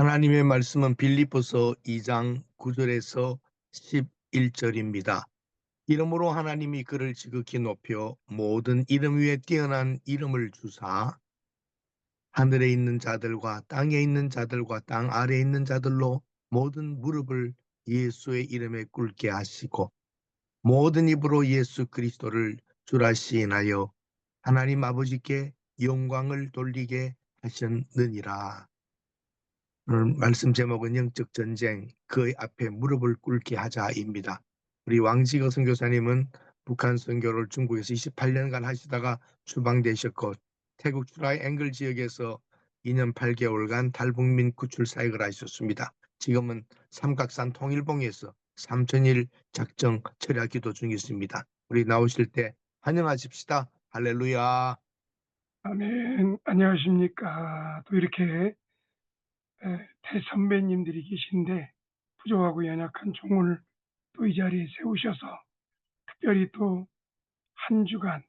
하나님의 말씀은 빌립보서 2장 9절에서 11절입니다. 이름으로 하나님이 그를 지극히 높여 모든 이름 위에 뛰어난 이름을 주사 하늘에 있는 자들과 땅에 있는 자들과 땅 아래에 있는 자들로 모든 무릎을 예수의 이름에 꿇게 하시고 모든 입으로 예수 그리스도를 주라 시인하여 하나님 아버지께 영광을 돌리게 하셨느니라. 오늘 말씀 제목은 영적 전쟁, 그 앞에 무릎을 꿇게 하자입니다. 우리 왕지거 선교사님은 북한 선교를 중국에서 28년간 하시다가 추방되셨고 태국 추라이 앵글 지역에서 2년 8개월간 탈북민 구출 사역을 하셨습니다. 지금은 삼각산 통일봉에서 3천일 작정 철야 기도 중이십니다. 우리 나오실 때 환영하십시다. 할렐루야. 아멘. 안녕하십니까. 또 이렇게 대선배님들이 계신데 부족하고 연약한 종을 또 이 자리에 세우셔서 특별히 또 한 주간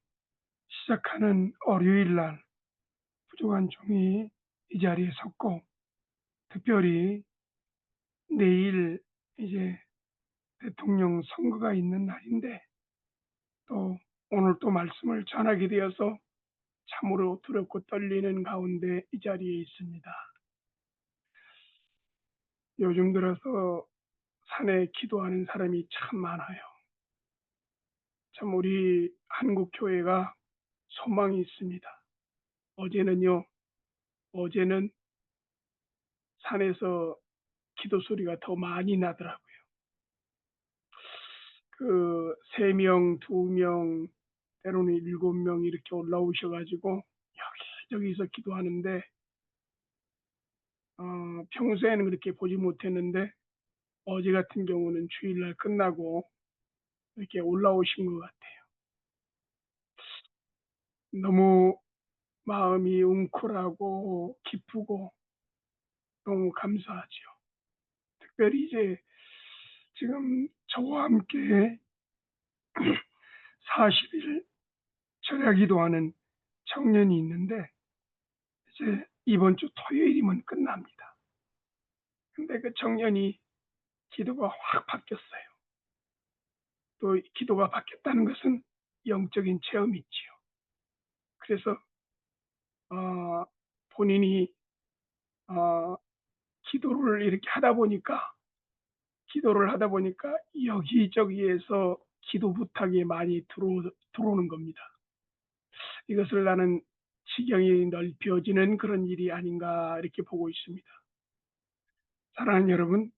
시작하는 월요일 날 부족한 종이 이 자리에 섰고, 특별히 내일 이제 대통령 선거가 있는 날인데 또 오늘 또 말씀을 전하게 되어서 참으로 두렵고 떨리는 가운데 이 자리에 있습니다. 요즘 들어서 산에 기도하는 사람이 참 많아요. 참 우리 한국 교회가 소망이 있습니다. 어제는 산에서 기도 소리가 더 많이 나더라고요. 그 3명, 2명, 때로는 7명 이렇게 올라오셔가지고 여기저기서 기도하는데, 평소에는 그렇게 보지 못했는데 어제 같은 경우는 주일날 끝나고 이렇게 올라오신 것 같아요. 너무 마음이 웅크하고 기쁘고 너무 감사하죠. 특별히 이제 지금 저와 함께 40일 철야 기도하는 청년이 있는데 이제 이번 주 토요일이면 끝납니다. 근데 그 청년이 기도가 확 바뀌었어요. 또 기도가 바뀌었다는 것은 영적인 체험이 있지요. 그래서 본인이 어, 기도를 하다 보니까 여기저기에서 기도 부탁이 많이 들어오는 겁니다. 이것을 나는 지경이 넓혀지는 그런 일이 아닌가 이렇게 보고 있습니다. 사랑하는 여러분,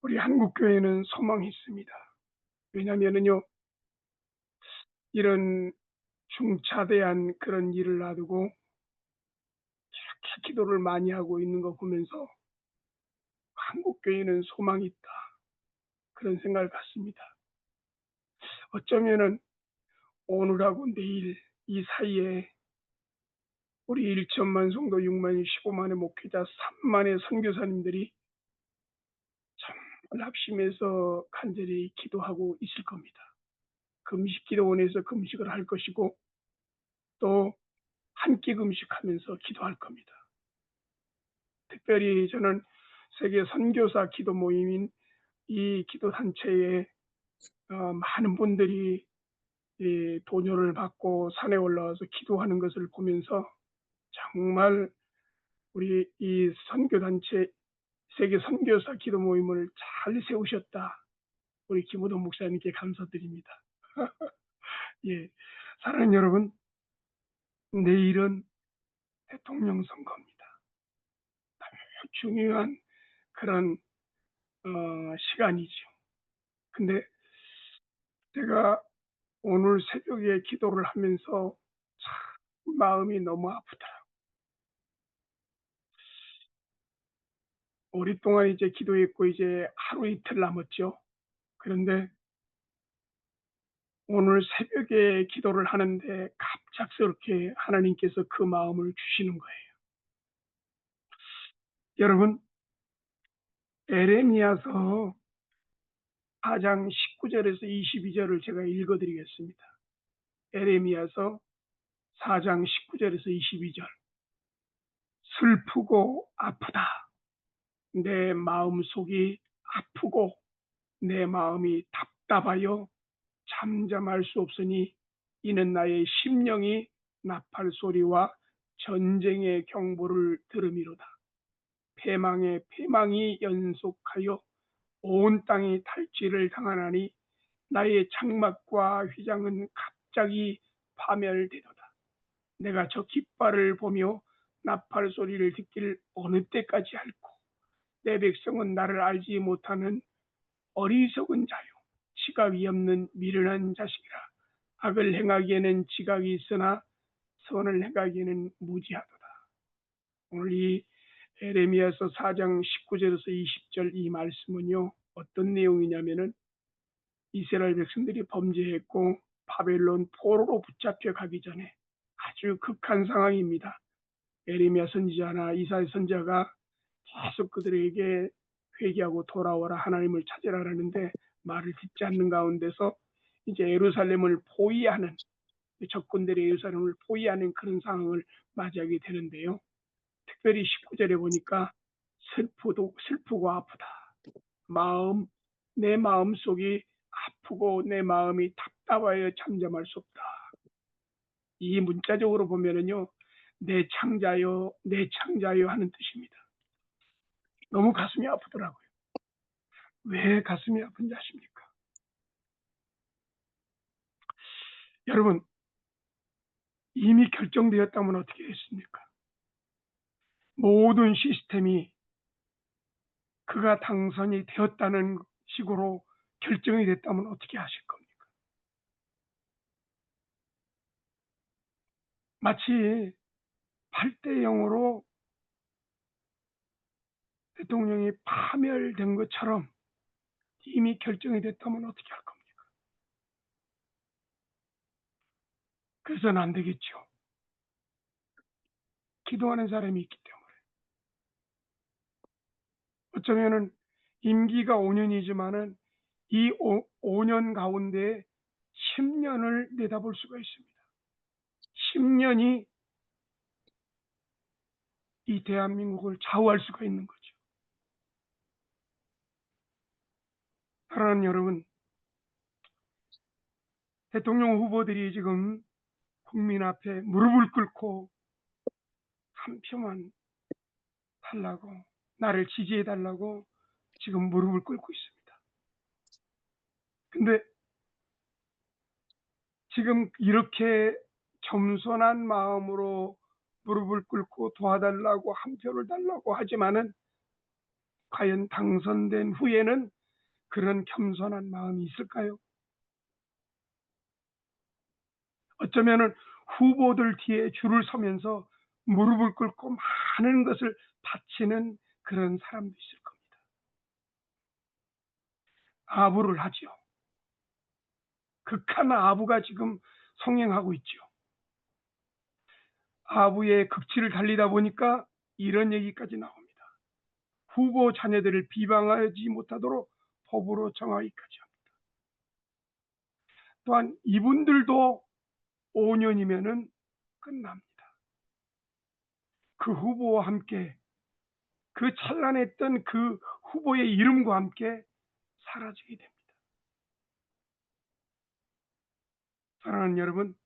우리 한국교회는 소망이 있습니다. 왜냐하면요, 이런 중차대한 그런 일을 놔두고 이렇게 기도를 많이 하고 있는 거 보면서 한국교회는 소망이 있다, 그런 생각을 갖습니다. 어쩌면은 오늘하고 내일 이 사이에 우리 1천만 성도 6만이 15만의 목회자 3만의 선교사님들이 정말 합심해서 간절히 기도하고 있을 겁니다. 금식기도원에서 금식을 할 것이고 또 한 끼 금식하면서 기도할 겁니다. 특별히 저는 세계 선교사 기도 모임인 이 기도 단체에 많은 분들이 도녀를 받고 산에 올라와서 기도하는 것을 보면서 정말 우리 이 선교단체 세계 선교사 기도 모임을 잘 세우셨다. 우리 김우동 목사님께 감사드립니다. 예, 사랑하는 여러분, 내일은 대통령 선거입니다. 중요한 그런 시간이죠. 근데 제가 오늘 새벽에 기도를 하면서 참 마음이 너무 아프더라고요. 오랫동안 이제 기도했고 이제 하루 이틀 남았죠. 그런데 오늘 새벽에 기도를 하는데 갑작스럽게 하나님께서 그 마음을 주시는 거예요. 여러분, 에레미야서 4장 19절에서 22절을 제가 읽어드리겠습니다. 에레미야서 4장 19절에서 22절. 슬프고 아프다. 내 마음속이 아프고 내 마음이 답답하여 잠잠할 수 없으니 이는 나의 심령이 나팔 소리와 전쟁의 경보를 들음이로다. 패망의 패망이 연속하여 온 땅이 탈취를 당하나니 나의 장막과 휘장은 갑자기 파멸되도다. 내가 저 깃발을 보며 나팔 소리를 듣기를 어느 때까지 할꼬. 내 백성은 나를 알지 못하는 어리석은 자요, 지각이 없는 미련한 자식이라. 악을 행하기에는 지각이 있으나 선을 행하기에는 무지하도다. 오늘 이 에레미야서 4장 19절에서 20절 이 말씀은요, 어떤 내용이냐면은 이스라엘 백성들이 범죄했고 바벨론 포로로 붙잡혀 가기 전에 아주 극한 상황입니다. 에레미야 선지자나 이사야 선지자가 계속 그들에게 회개하고 돌아와라, 하나님을 찾으라라는데 말을 듣지 않는 가운데서 이제 예루살렘을 포위하는, 적군들의 예루살렘을 포위하는 그런 상황을 맞이하게 되는데요. 특별히 19절에 보니까 슬프고 아프다. 내 마음 속이 아프고 내 마음이 답답하여 잠잠할 수 없다. 이 문자적으로 보면은요, 내 창자여, 내 창자여 하는 뜻입니다. 너무 가슴이 아프더라고요. 왜 가슴이 아픈지 아십니까? 여러분, 이미 결정되었다면 어떻게 했습니까? 모든 시스템이 그가 당선이 되었다는 식으로 결정이 됐다면 어떻게 하실 겁니까? 마치 8대 0으로 대통령이 파멸된 것처럼 이미 결정이 됐다면 어떻게 할 겁니까? 그래서는 안 되겠죠. 기도하는 사람이 있기 때문에. 어쩌면은 임기가 5년이지만은 이 5년 가운데 10년을 내다볼 수가 있습니다. 10년이 이 대한민국을 좌우할 수가 있는 거죠. 사랑하는 여러분, 대통령 후보들이 지금 국민 앞에 무릎을 꿇고 한 표만 달라고, 나를 지지해 달라고 지금 무릎을 꿇고 있습니다. 근데 지금 이렇게 겸손한 마음으로 무릎을 꿇고 도와달라고, 한 표를 달라고 하지만은 과연 당선된 후에는 그런 겸손한 마음이 있을까요? 어쩌면은 후보들 뒤에 줄을 서면서 무릎을 꿇고 많은 것을 바치는 그런 사람도 있을 겁니다. 아부를 하죠. 극한 아부가 지금 성행하고 있죠. 아부의 극치를 달리다 보니까 이런 얘기까지 나옵니다. 후보 자녀들을 비방하지 못하도록 법으로 정하기까지 합니다. 또한 이분들도 5년이면은 끝납니다. 그 후보와 함께, 그 찬란했던 그 후보의 이름과 함께 사라지게 됩니다. 사랑하는 여러분,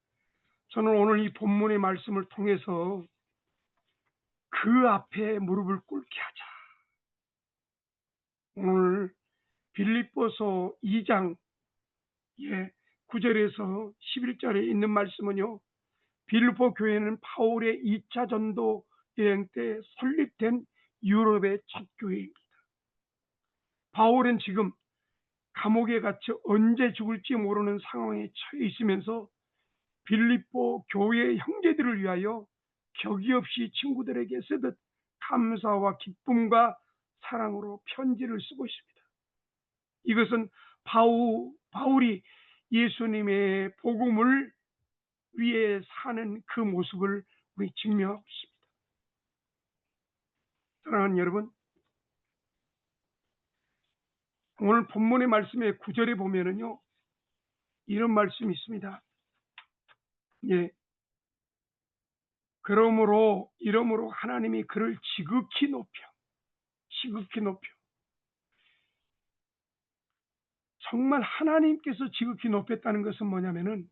저는 오늘 이 본문의 말씀을 통해서 그 앞에 무릎을 꿇게 하자. 오늘 빌립보서 2장 9절에서 11절에 있는 말씀은요, 빌립보 교회는 바울의 2차 전도 여행 때 설립된 유럽의 첫 교회입니다. 바울은 지금 감옥에 갇혀 언제 죽을지 모르는 상황에 처해 있으면서 빌립보 교회 형제들을 위하여 격이 없이 친구들에게 쓰듯 감사와 기쁨과 사랑으로 편지를 쓰고 있습니다. 이것은 바울이 예수님의 복음을 위해 사는 그 모습을 우리 증명하고 있습니다. 사랑하는 여러분, 오늘 본문의 말씀의 9절에 보면은요, 이런 말씀이 있습니다. 그러므로 이러므로 하나님이 그를 지극히 높여 정말 하나님께서 지극히 높였다는 것은 뭐냐면은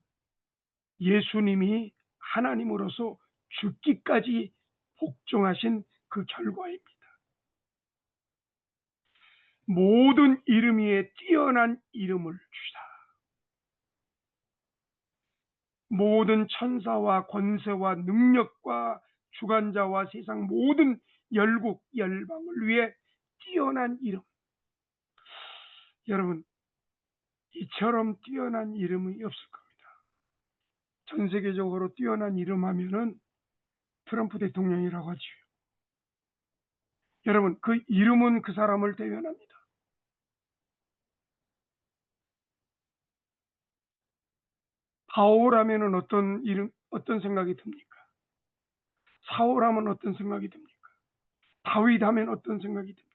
예수님이 하나님으로서 죽기까지 복종하신 그 결과입니다. 모든 이름 위에 뛰어난 이름을 주사 모든 천사와 권세와 능력과 주관자와 세상 모든 열국 열방을 위해 뛰어난 이름. 여러분, 이처럼 뛰어난 이름이 없을 겁니다. 전 세계적으로 뛰어난 이름 하면은 트럼프 대통령이라고 하죠. 여러분, 그 이름은 그 사람을 대변합니다. 바오라면은 어떤 생각이 듭니까? 사울하면 어떤 생각이 듭니까? 다윗 하면 어떤 생각이 듭니까?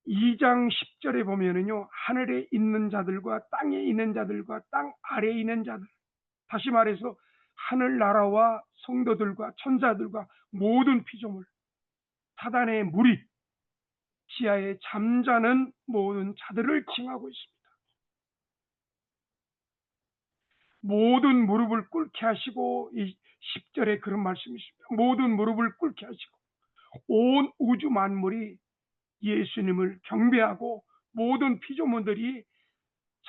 2장 10절에 보면은요, 하늘에 있는 자들과 땅에 있는 자들과 땅 아래에 있는 자들, 다시 말해서 하늘나라와 성도들과 천사들과 모든 피조물, 사단의 무리, 지하에 잠자는 모든 자들을 칭하고 있습니다. 모든 무릎을 꿇게 하시고, 이 10절에 그런 말씀이 있습니다. 모든 무릎을 꿇게 하시고 온 우주 만물이 예수님을 경배하고 모든 피조물들이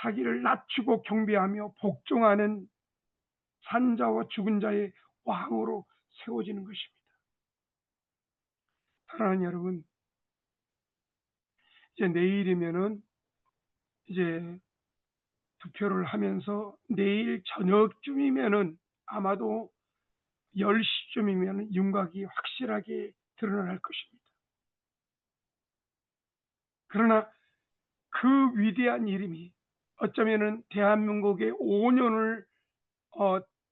자기를 낮추고 경배하며 복종하는 산자와 죽은 자의 왕으로 세워지는 것입니다. 사랑하는 여러분, 이제 내일이면은 이제 투표를 하면서 내일 저녁쯤이면은 아마도 10시쯤이면 윤곽이 확실하게 드러날 것입니다. 그러나 그 위대한 이름이 어쩌면은 대한민국의 5년을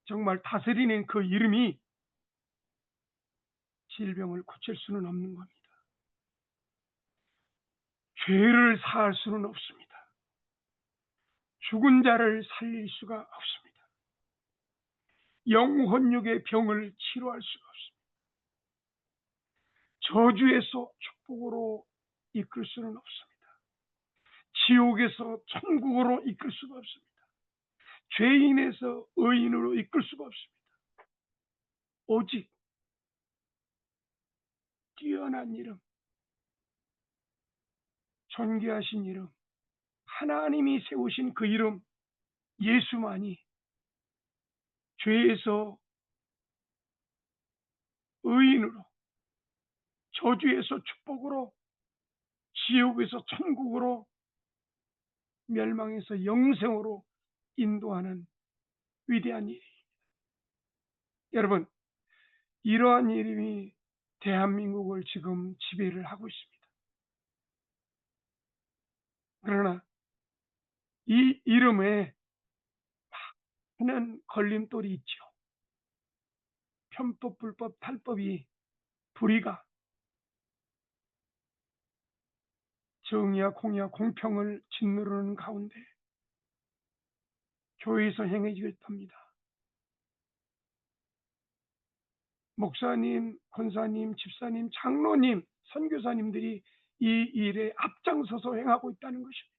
정말 다스리는 그 이름이 질병을 고칠 수는 없는 겁니다. 죄를 사할 수는 없습니다. 죽은 자를 살릴 수가 없습니다. 영혼육의 병을 치료할 수가 없습니다. 저주에서 축복으로 이끌 수는 없습니다. 지옥에서 천국으로 이끌 수가 없습니다. 죄인에서 의인으로 이끌 수가 없습니다. 오직 뛰어난 이름, 존귀하신 이름, 하나님이 세우신 그 이름 예수만이 죄에서 의인으로, 저주에서 축복으로, 지옥에서 천국으로, 멸망에서 영생으로 인도하는 위대한 일이. 여러분, 이러한 이름이 대한민국을 지금 지배를 하고 있습니다. 그러나 이 이름에 많은 걸림돌이 있죠. 편법, 불법, 탈법이 불의가, 정의와 공의와 공평을 짓누르는 가운데 교회에서 행해지고 있답니다. 목사님, 권사님, 집사님, 장로님, 선교사님들이 이 일에 앞장서서 행하고 있다는 것입니다.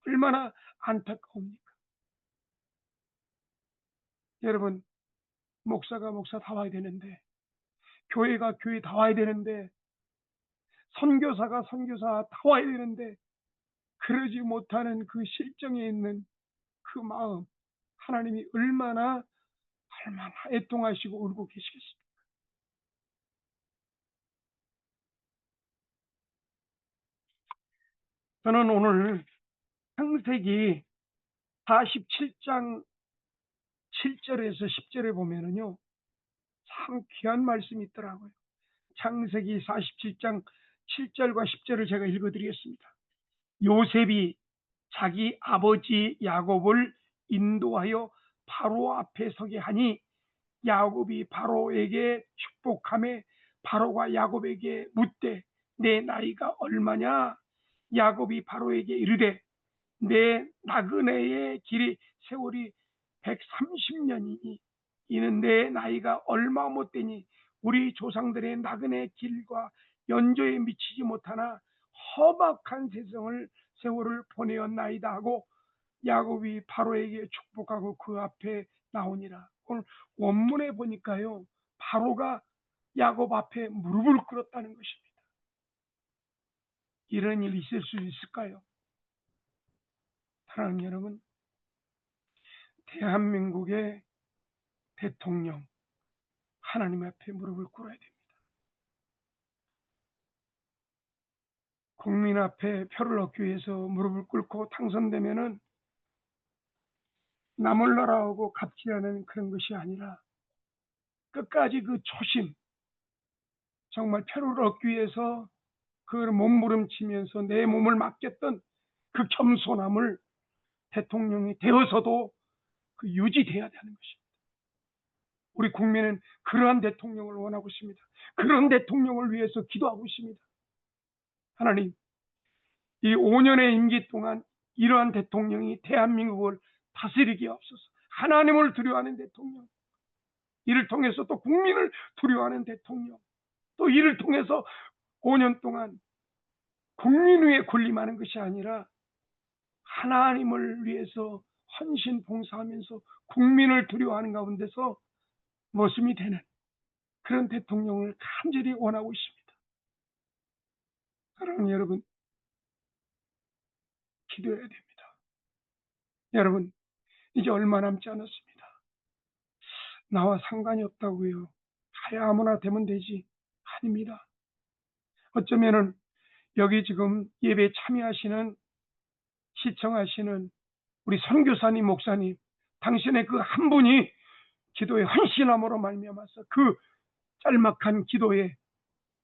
얼마나 안타까웁니까? 여러분, 목사가 목사 다 와야 되는데, 교회가 교회 다 와야 되는데, 선교사가 선교사 다 와야 되는데, 그러지 못하는 그 실정에 있는 그 마음, 하나님이 얼마나 애통하시고 울고 계시겠습니까? 저는 오늘 창세기 47장 7절에서 10절에 보면은요, 참 귀한 말씀이 있더라고요. 창세기 47장 7절과 10절을 제가 읽어드리겠습니다. 요셉이 자기 아버지 야곱을 인도하여 바로 앞에 서게 하니 야곱이 바로에게 축복하며 바로가 야곱에게 묻되 내 나이가 얼마냐? 야곱이 바로에게 이르되 내 나그네의 길이 세월이 130년이니 이는 내 나이가 얼마 못되니 우리 조상들의 나그네 길과 연조에 미치지 못하나 험악한 세월을 보내었나이다 하고 야곱이 바로에게 축복하고 그 앞에 나오니라. 오늘 원문에 보니까요, 바로가 야곱 앞에 무릎을 꿇었다는 것입니다. 이런 일이 있을 수 있을까요? 사랑하는 여러분, 대한민국의 대통령 하나님 앞에 무릎을 꿇어야 됩니다. 국민 앞에 표를 얻기 위해서 무릎을 꿇고 당선되면은 남을 나라하고 갑질하는 그런 것이 아니라 끝까지 그 초심, 정말 표를 얻기 위해서 그걸 몸부림치면서 내 몸을 맡겼던 그 겸손함을 대통령이 되어서도 그 유지돼야 되는 것입니다. 우리 국민은 그러한 대통령을 원하고 있습니다. 그런 대통령을 위해서 기도하고 있습니다. 하나님, 이 5년의 임기 동안 이러한 대통령이 대한민국을 다스리게 없어서 하나님을 두려워하는 대통령, 이를 통해서 또 국민을 두려워하는 대통령, 또 이를 통해서 5년 동안 국민 위에 군림하는 것이 아니라 하나님을 위해서 헌신 봉사하면서 국민을 두려워하는 가운데서 모습이 되는 그런 대통령을 간절히 원하고 있습니다. 사랑하는 여러분, 기도해야 됩니다. 여러분, 이제 얼마 남지 않았습니다. 나와 상관이 없다고요. 가야 아무나 되면 되지. 아닙니다. 어쩌면은 여기 지금 예배 참여하시는, 시청하시는 우리 선교사님, 목사님, 당신의 그 한 분이 기도에 헌신함으로 말미암아서 그 짤막한 기도에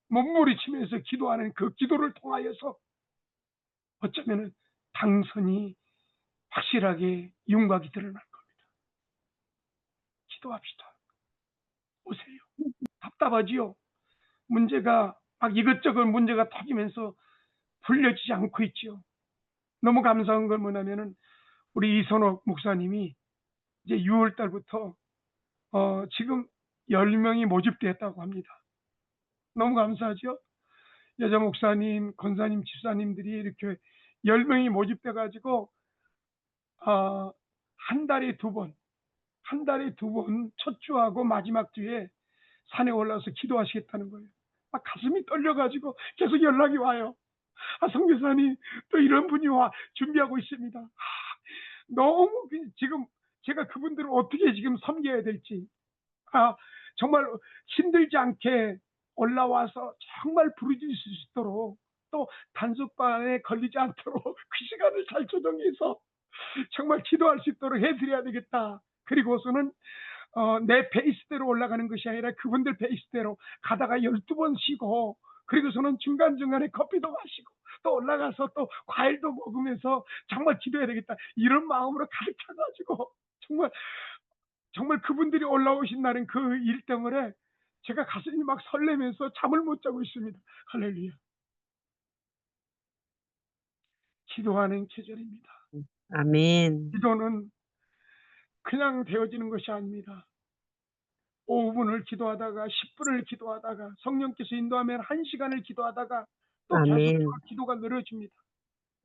몸부림치면서 기도하는 그 기도를 통하여서 어쩌면은 당선이 확실하게 윤곽이 드러날 겁니다. 기도합시다. 오세요. 답답하지요? 문제가 막 이것저것 문제가 터지면서 풀려지지 않고 있지요. 너무 감사한 건 뭐냐면은 우리 이선옥 목사님이 이제 6월 달부터 지금 10명이 모집됐다고 합니다. 너무 감사하죠? 여자 목사님, 권사님, 집사님들이 이렇게 10명이 모집돼 가지고 한 달에 두 번 첫 주하고 마지막 주에 산에 올라와서 기도하시겠다는 거예요. 막 가슴이 떨려가지고 계속 연락이 와요. 선교사님, 또 이런 분이 준비하고 있습니다. 너무 지금 제가 그분들을 어떻게 지금 섬겨야 될지, 정말 힘들지 않게 올라와서 정말 부르질 수 있도록, 또 단속반에 걸리지 않도록 그 시간을 잘 조정해서 정말 기도할 수 있도록 해드려야 되겠다. 그리고서는 내 페이스대로 올라가는 것이 아니라 그분들 페이스대로 가다가 12번 쉬고, 그리고서는 중간중간에 커피도 마시고 또 올라가서 또 과일도 먹으면서 정말 기도해야 되겠다. 이런 마음으로 가득 차가지고 정말 그분들이 올라오신 날은 그 일 때문에 제가 가슴이 막 설레면서 잠을 못 자고 있습니다. 할렐루야. 기도하는 계절입니다. 아멘. 기도는 그냥 되어지는 것이 아닙니다. 5분을 기도하다가 10분을 기도하다가 성령께서 인도하면 1시간을 기도하다가 또 계속 아멘. 기도가 늘어집니다.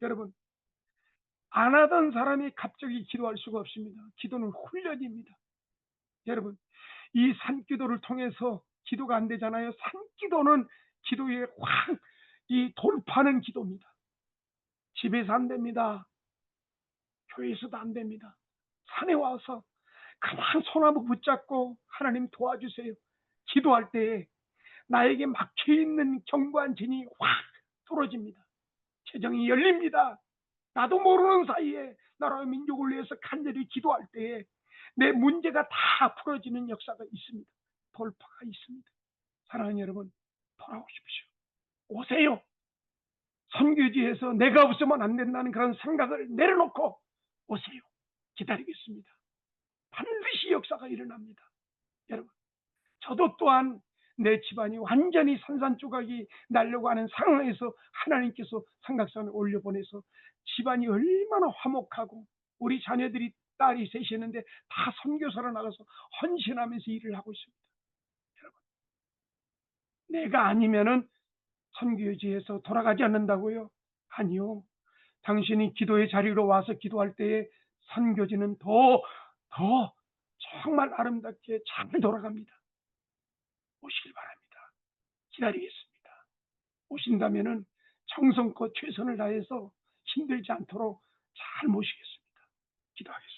여러분, 안 하던 사람이 갑자기 기도할 수가 없습니다. 기도는 훈련입니다. 여러분, 이 산기도를 통해서 기도가 안 되잖아요. 산기도는 기도에 확 돌파하는 기도입니다. 집에서 안 됩니다. 교회에서도 안 됩니다. 산에 와서 그냥 손한번 붙잡고 하나님 도와주세요. 기도할 때에 나에게 막혀있는 견고한 진이 확 뚫어집니다. 재정이 열립니다. 나도 모르는 사이에 나라와 민족을 위해서 간절히 기도할 때에 내 문제가 다 풀어지는 역사가 있습니다. 돌파가 있습니다. 사랑하는 여러분, 돌아오십시오. 오세요. 선교지에서 내가 없으면 안 된다는 그런 생각을 내려놓고 오세요. 기다리겠습니다. 반드시 역사가 일어납니다. 여러분, 저도 또한 내 집안이 완전히 산산조각이 나려고 하는 상황에서 하나님께서 삼각산을 올려보내서 집안이 얼마나 화목하고, 우리 자녀들이 딸이 셋이었는데 다 선교사로 나가서 헌신하면서 일을 하고 있습니다. 여러분, 내가 아니면은 선교지에서 돌아가지 않는다고요? 아니요. 당신이 기도의 자리로 와서 기도할 때에 선교지는 더 정말 아름답게 잘 돌아갑니다. 오시길 바랍니다. 기다리겠습니다. 오신다면은 정성껏 최선을 다해서 힘들지 않도록 잘 모시겠습니다. 기도하겠습니다.